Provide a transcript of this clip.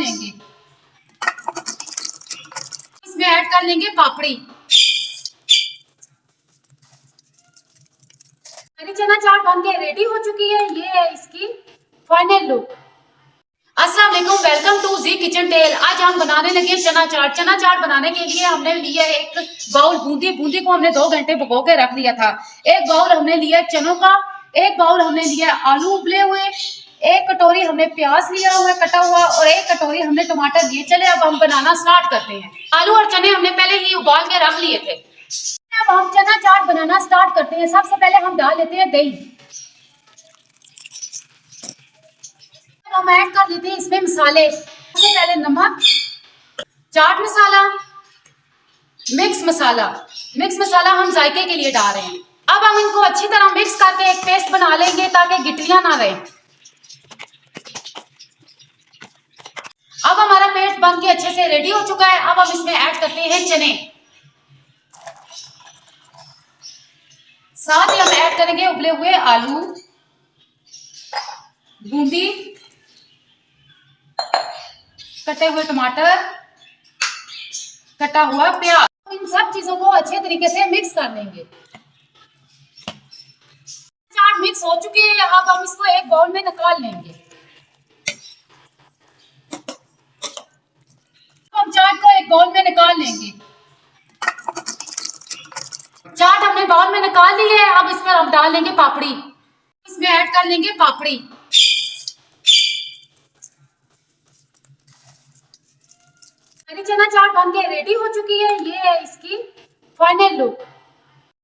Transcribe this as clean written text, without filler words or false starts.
लेंगे। इसमें ऐड कर लेंगे पापड़ी। हरी चना चाट बन के रेडी हो चुकी है। ये है इसकी फाइनल लुक। अस्सलाम वालेकुम, welcome to G kitchen tale. आज हम बनाने लगे चना चाट। चना चाट बनाने के लिए हमने लिया एक बाउल बूंदी। बूंदी को हमने 2 घंटे भिगो के रख लिया था। एक बाउल हमने लिया चनों का, एक बाउल हमने लिया आलू उबले हुए, एक कटोरी हमने प्याज लिया हुआ कटा हुआ और एक कटोरी हमने टमाटर लिए। चले अब हम बनाना स्टार्ट करते हैं। आलू और चने हमने पहले ही उबाल के रख लिए थे। अब हम चना चाट बनाना स्टार्ट करते हैं। सबसे पहले हम डाल लेते हैं दही। हम ऐड कर लेते हैं इसमें मसाले। सबसे पहले नमक, चाट मसाला, मिक्स मसाला। मिक्स मसाला हम जायके के लिए डाल रहे हैं। अब हम इनको अच्छी तरह मिक्स करके एक पेस्ट बना लेंगे ताकि गिटलियां ना रहे। अब हमारा पेस्ट बन के अच्छे से रेडी हो चुका है। अब हम इसमें ऐड करते हैं चने, साथ ही हम ऐड करेंगे उबले हुए आलू, बूंदी, कटे हुए टमाटर, कटा हुआ प्याज। इन सब चीजों को अच्छे तरीके से मिक्स कर लेंगे। चाट मिक्स हो चुकी है। अब हम इसको एक बाउल में निकाल लेंगे। हम चाट को एक बाउल में निकाल लेंगे। चाट हमने बाउल में निकाल ली है। अब इसमें हम डाल लेंगे पापड़ी। इसमें ऐड कर लेंगे पापड़ी। हरी चना चाट बन के रेडी हो चुकी है। ये है इसकी फाइनल लुक।